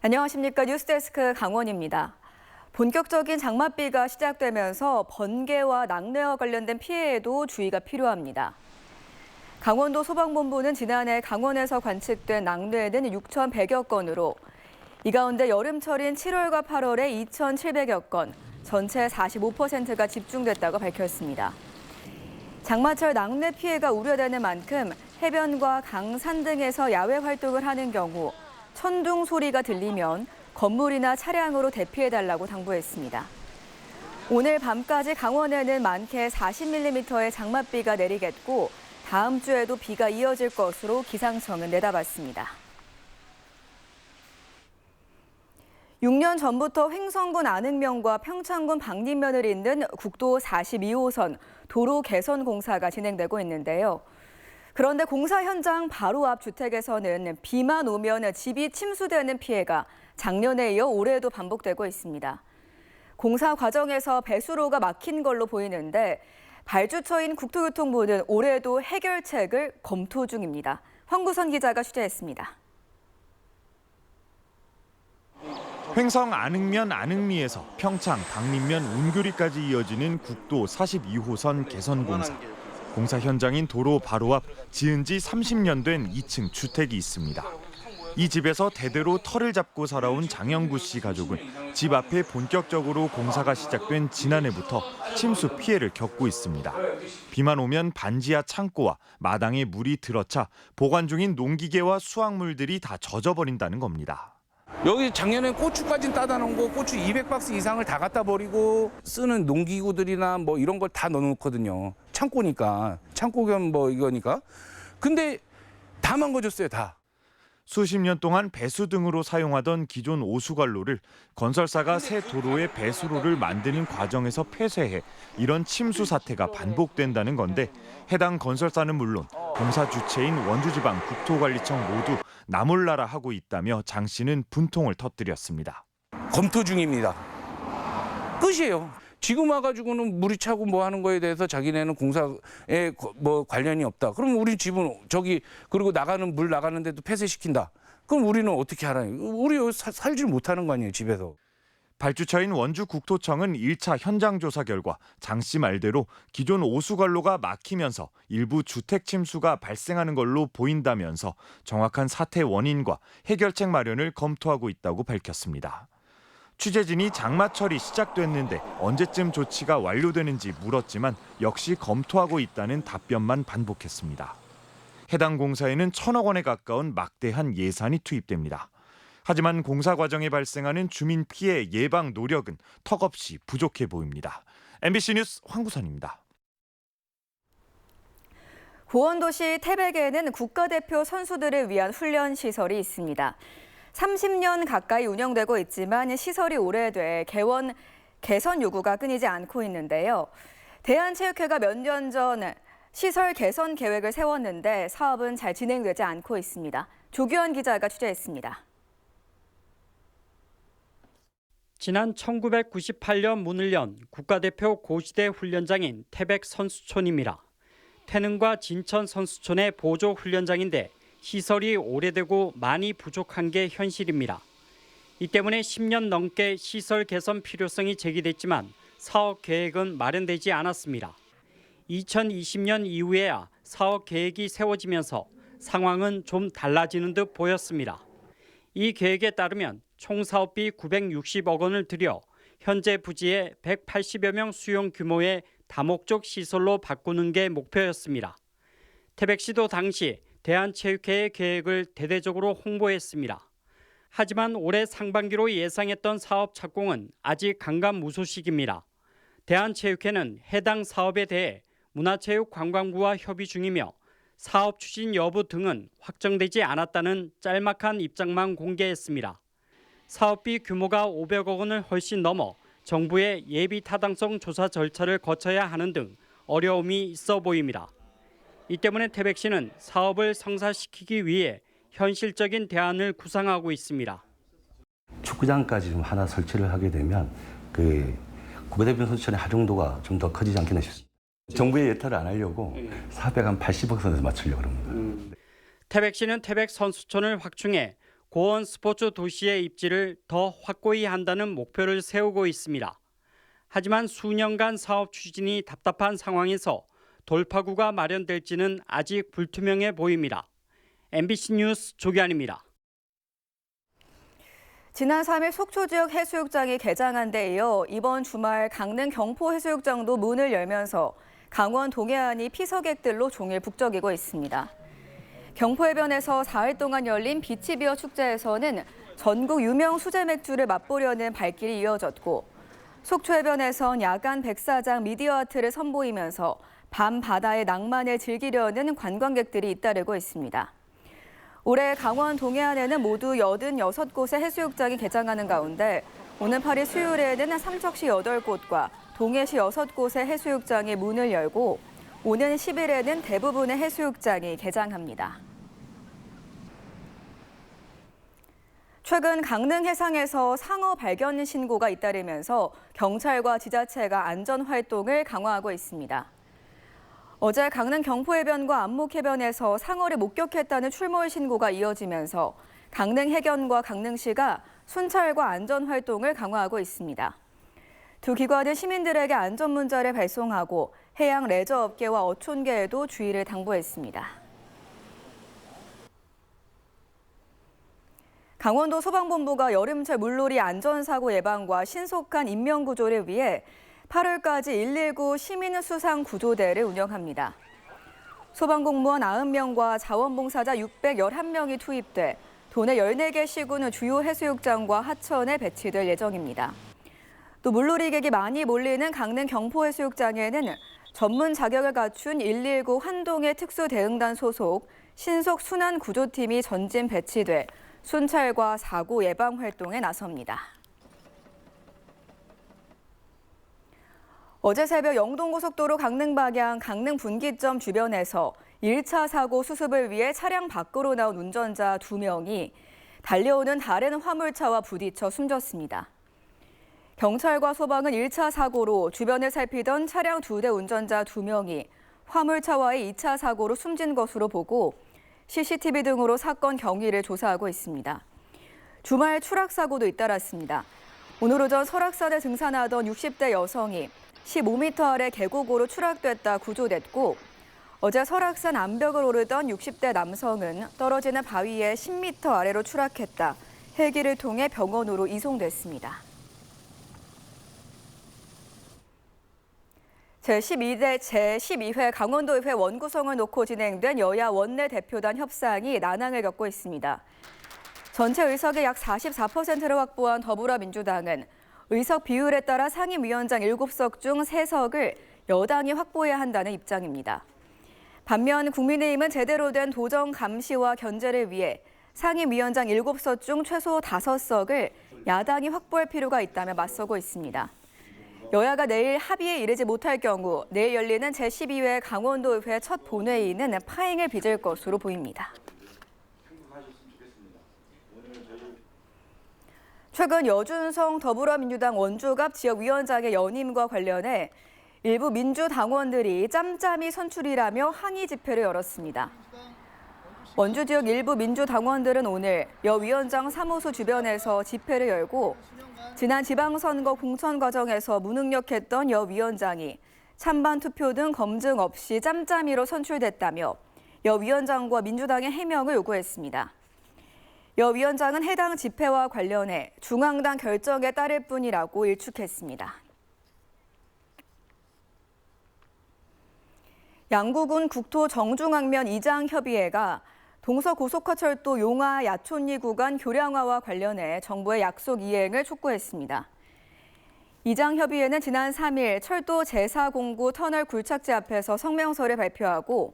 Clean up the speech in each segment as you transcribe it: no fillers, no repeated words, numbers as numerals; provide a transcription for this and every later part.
안녕하십니까. 뉴스데스크 강원입니다. 본격적인 장맛비가 시작되면서 번개와 낙뢰와 관련된 피해에도 주의가 필요합니다. 강원도 소방본부는 지난해 강원에서 관측된 낙뢰는 6,100여 건으로 이 가운데 여름철인 7월과 8월에 2,700여 건, 전체 45%가 집중됐다고 밝혔습니다. 장마철 낙뢰 피해가 우려되는 만큼 해변과 강, 산 등에서 야외 활동을 하는 경우 천둥 소리가 들리면 건물이나 차량으로 대피해달라고 당부했습니다. 오늘 밤까지 강원에는 많게 40mm의 장맛비가 내리겠고 다음 주에도 비가 이어질 것으로 기상청은 내다봤습니다. 6년 전부터 횡성군 안흥면과 평창군 박림면을 잇는 국도 42호선 도로 개선 공사가 진행되고 있는데요. 그런데 공사 현장 바로 앞 주택에서는 비만 오면 집이 침수되는 피해가 작년에 이어 올해도 반복되고 있습니다. 공사 과정에서 배수로가 막힌 걸로 보이는데 발주처인 국토교통부는 올해도 해결책을 검토 중입니다. 황구선 기자가 취재했습니다. 횡성 안흥면 안흥리에서 평창 박림면 운교리까지 이어지는 국도 42호선 개선 공사. 공사 현장인 도로 바로 앞 지은 지 30년 된 2층 주택이 있습니다. 이 집에서 대대로 터를 잡고 살아온 장영구 씨 가족은 집 앞에 본격적으로 공사가 시작된 지난해부터 침수 피해를 겪고 있습니다. 비만 오면 반지하 창고와 마당에 물이 들어차 보관 중인 농기계와 수확물들이 다 젖어버린다는 겁니다. 여기 작년에 고추까지 따다 놓은 거 고추 200박스 이상을 다 갖다 버리고 쓰는 농기구들이나 뭐 이런 걸 다 넣어놓거든요. 창고니까. 창고 겸 뭐 이거니까. 근데 다 망가졌어요, 다. 수십 년 동안 배수 등으로 사용하던 기존 오수관로를 건설사가 새 도로의 배수로를 만드는 과정에서 폐쇄해 이런 침수 사태가 반복된다는 건데 해당 건설사는 물론 공사 주체인 원주지방 국토관리청 모두 나몰라라 하고 있다며 장 씨는 분통을 터뜨렸습니다. 검토 중입니다. 끝이에요. 지금 와가지고는 물이 차고 뭐 하는 거에 대해서 자기네는 공사에 뭐 관련이 없다. 그럼 우리 집은 저기 그리고 나가는 물 나가는 데도 폐쇄시킨다. 그럼 우리는 어떻게 하나요? 우리 여기 살지 못하는 거 아니에요, 집에서. 발주처인 원주국토청은 1차 현장 조사 결과 장 씨 말대로 기존 오수관로가 막히면서 일부 주택 침수가 발생하는 걸로 보인다면서 정확한 사태 원인과 해결책 마련을 검토하고 있다고 밝혔습니다. 취재진이 장마철이 시작됐는데 언제쯤 조치가 완료되는지 물었지만 역시 검토하고 있다는 답변만 반복했습니다. 해당 공사에는 1,000억 원에 가까운 막대한 예산이 투입됩니다. 하지만 공사 과정에 발생하는 주민 피해 예방 노력은 턱없이 부족해 보입니다. MBC 뉴스 황구선입니다. 고원도시 태백에는 국가대표 선수들을 위한 훈련 시설이 있습니다. 30년 가까이 운영되고 있지만 시설이 오래돼 개선 요구가 끊이지 않고 있는데요. 대한체육회가 몇 년 전 시설 개선 계획을 세웠는데 사업은 잘 진행되지 않고 있습니다. 조규현 기자가 취재했습니다. 지난 1998년 문을 연 국가대표 고시대 훈련장인 태백 선수촌입니다. 태릉과 진천 선수촌의 보조 훈련장인데 시설이 오래되고 많이 부족한 게 현실입니다. 이 때문에 10년 넘게 시설 개선 필요성이 제기됐지만 사업 계획은 마련되지 않았습니다. 2020년 이후에야 사업 계획이 세워지면서 상황은 좀 달라지는 듯 보였습니다. 이 계획에 따르면 총 사업비 960억 원을 들여 현재 부지의 180여 명 수용 규모의 다목적 시설로 바꾸는 게 목표였습니다. 태백시도 당시 대한체육회의 계획을 대대적으로 홍보했습니다. 하지만 올해 상반기로 예상했던 사업 착공은 아직 감감무소식입니다. 대한체육회는 해당 사업에 대해 문화체육관광부와 협의 중이며 사업 추진 여부 등은 확정되지 않았다는 짤막한 입장만 공개했습니다. 사업비 규모가 500억 원을 훨씬 넘어 정부의 예비 타당성 조사 절차를 거쳐야 하는 등 어려움이 있어 보입니다. 이 때문에 태백시는 사업을 성사시키기 위해 현실적인 대안을 구상하고 있습니다. 축구장까지 좀 하나 설치를 하게 되면 국가대표 선수촌의 활용도가 좀 더 커지지 않겠나 싶습니다. 정부의 예타를 안 하려고 480억 선에서 맞추려고 합니다. 태백시는 태백 선수촌을 확충해 고원 스포츠 도시의 입지를 더 확고히 한다는 목표를 세우고 있습니다. 하지만 수년간 사업 추진이 답답한 상황에서 돌파구가 마련될지는 아직 불투명해 보입니다. MBC 뉴스 조기환입니다. 지난 3일 속초 지역 해수욕장이 개장한 데 이어 이번 주말 강릉 경포 해수욕장도 문을 열면서 강원 동해안이 피서객들로 종일 북적이고 있습니다. 경포해변에서 4일 동안 열린 비치비어 축제에서는 전국 유명 수제 맥주를 맛보려는 발길이 이어졌고 속초해변에선 야간 백사장 미디어 아트를 선보이면서 밤 바다의 낭만을 즐기려는 관광객들이 잇따르고 있습니다. 올해 강원 동해안에는 모두 86곳의 해수욕장이 개장하는 가운데 오는 8일 수요일에는 삼척시 8곳과 동해시 6곳의 해수욕장이 문을 열고 오는 10일에는 대부분의 해수욕장이 개장합니다. 최근 강릉 해상에서 상어 발견 신고가 잇따르면서 경찰과 지자체가 안전 활동을 강화하고 있습니다. 어제 강릉 경포해변과 안목해변에서 상어를 목격했다는 출몰 신고가 이어지면서 강릉 해견과 강릉시가 순찰과 안전 활동을 강화하고 있습니다. 두 기관은 시민들에게 안전 문자를 발송하고 해양 레저 업계와 어촌계에도 주의를 당부했습니다. 강원도 소방본부가 여름철 물놀이 안전사고 예방과 신속한 인명구조를 위해 8월까지 119 시민수상구조대를 운영합니다. 소방공무원 90명과 자원봉사자 611명이 투입돼 도내 14개 시군 주요 해수욕장과 하천에 배치될 예정입니다. 또 물놀이객이 많이 몰리는 강릉 경포해수욕장에는 전문 자격을 갖춘 119 환동의 특수대응단 소속 신속순환구조팀이 전진 배치돼 순찰과 사고 예방 활동에 나섭니다. 어제 새벽 영동고속도로 강릉 방향 강릉 분기점 주변에서 1차 사고 수습을 위해 차량 밖으로 나온 운전자 2명이 달려오는 다른 화물차와 부딪혀 숨졌습니다. 경찰과 소방은 1차 사고로 주변을 살피던 차량 2대 운전자 2명이 화물차와의 2차 사고로 숨진 것으로 보고 CCTV 등으로 사건 경위를 조사하고 있습니다. 주말 추락사고도 잇따랐습니다. 오늘 오전 설악산에 등산하던 60대 여성이 15m 아래 계곡으로 추락됐다 구조됐고 어제 설악산 암벽을 오르던 60대 남성은 떨어지는 바위에 10m 아래로 추락했다. 헬기를 통해 병원으로 이송됐습니다. 제12회 강원도의회 원구성을 놓고 진행된 여야 원내대표단 협상이 난항을 겪고 있습니다. 전체 의석의 약 44%를 확보한 더불어민주당은 의석 비율에 따라 상임위원장 7석 중 3석을 여당이 확보해야 한다는 입장입니다. 반면 국민의힘은 제대로 된 도정 감시와 견제를 위해 상임위원장 7석 중 최소 5석을 야당이 확보할 필요가 있다며 맞서고 있습니다. 여야가 내일 합의에 이르지 못할 경우 내일 열리는 제12회 강원도의회 첫 본회의는 파행을 빚을 것으로 보입니다. 최근 여준성 더불어민주당 원주갑 지역위원장의 연임과 관련해 일부 민주당원들이 짬짬이 선출이라며 항의 집회를 열었습니다. 원주 지역 일부 민주당원들은 오늘 여 위원장 사무소 주변에서 집회를 열고 지난 지방선거 공천 과정에서 무능력했던 여 위원장이 찬반 투표 등 검증 없이 짬짬이로 선출됐다며 여 위원장과 민주당의 해명을 요구했습니다. 여 위원장은 해당 집회와 관련해 중앙당 결정에 따를 뿐이라고 일축했습니다. 양구군 국토 정중앙면 이장협의회가 동서고속화철도 용화 야촌리 구간 교량화와 관련해 정부의 약속 이행을 촉구했습니다. 이장협의회는 지난 3일 철도 제4공구 터널 굴착지 앞에서 성명서를 발표하고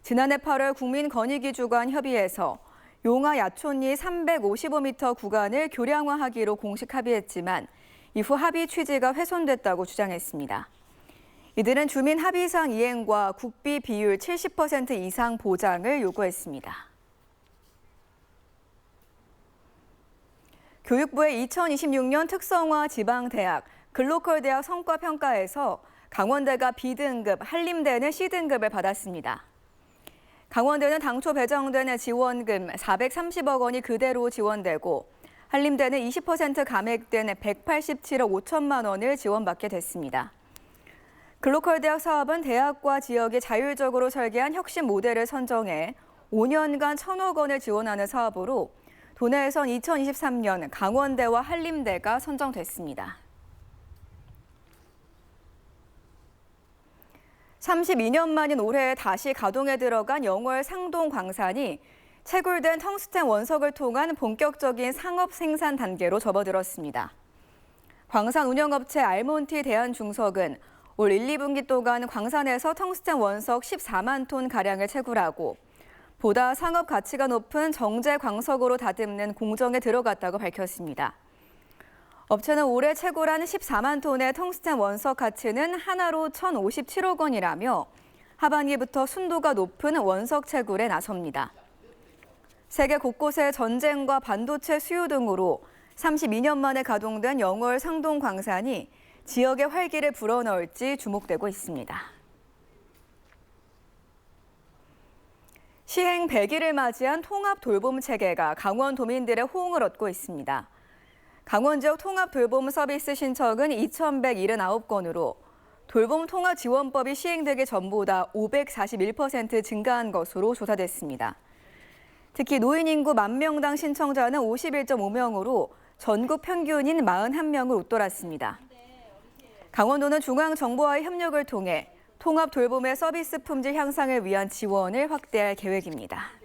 지난해 8월 국민권익위주관 협의회에서 용화 야촌리 355m 구간을 교량화하기로 공식 합의했지만 이후 합의 취지가 훼손됐다고 주장했습니다. 이들은 주민 합의상 이행과 국비 비율 70% 이상 보장을 요구했습니다. 교육부의 2026년 특성화 지방대학 글로컬 대학 성과평가에서 강원대가 B등급, 한림대는 C등급을 받았습니다. 강원대는 당초 배정된 지원금 430억 원이 그대로 지원되고 한림대는 20% 감액된 187억 5천만 원을 지원받게 됐습니다. 글로컬 대학 사업은 대학과 지역이 자율적으로 설계한 혁신 모델을 선정해 5년간 1,000억 원을 지원하는 사업으로 도내에선 2023년 강원대와 한림대가 선정됐습니다. 32년 만인 올해 다시 가동에 들어간 영월 상동 광산이 채굴된 텅스텐 원석을 통한 본격적인 상업 생산 단계로 접어들었습니다. 광산 운영업체 알몬티 대한중석은 올 1, 2분기 동안 광산에서 텅스텐 원석 14만 톤 가량을 채굴하고 보다 상업 가치가 높은 정제 광석으로 다듬는 공정에 들어갔다고 밝혔습니다. 업체는 올해 채굴한 14만 톤의 텅스텐 원석 가치는 하나로 1,057억 원이라며 하반기부터 순도가 높은 원석 채굴에 나섭니다. 세계 곳곳의 전쟁과 반도체 수요 등으로 32년 만에 가동된 영월 상동 광산이 지역의 활기를 불어넣을지 주목되고 있습니다. 시행 100일을 맞이한 통합 돌봄 체계가 강원 도민들의 호응을 얻고 있습니다. 강원 지역 통합 돌봄 서비스 신청은 2,179건으로 돌봄 통합 지원법이 시행되기 전보다 541% 증가한 것으로 조사됐습니다. 특히 노인 인구 10,000명당 신청자는 51.5명으로 전국 평균인 41명을 웃돌았습니다. 강원도는 중앙정부와의 협력을 통해 통합 돌봄의 서비스 품질 향상을 위한 지원을 확대할 계획입니다.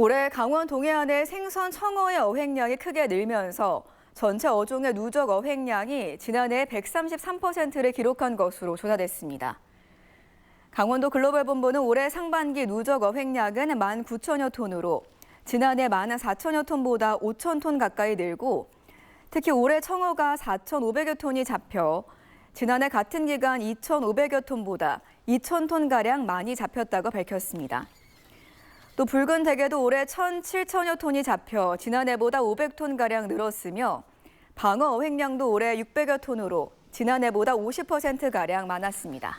올해 강원 동해안의 생선 청어의 어획량이 크게 늘면서 전체 어종의 누적 어획량이 지난해 133%를 기록한 것으로 조사됐습니다. 강원도 글로벌본부는 올해 상반기 누적 어획량은 19,000여 톤으로 지난해 14,000여 톤보다 5,000톤 가까이 늘고 특히 올해 청어가 4,500여 톤이 잡혀 지난해 같은 기간 2,500여 톤보다 2,000톤가량 많이 잡혔다고 밝혔습니다. 또 붉은 대게도 올해 1,700여 톤이 잡혀 지난해보다 500톤가량 늘었으며 방어 어획량도 올해 600여 톤으로 지난해보다 50%가량 많았습니다.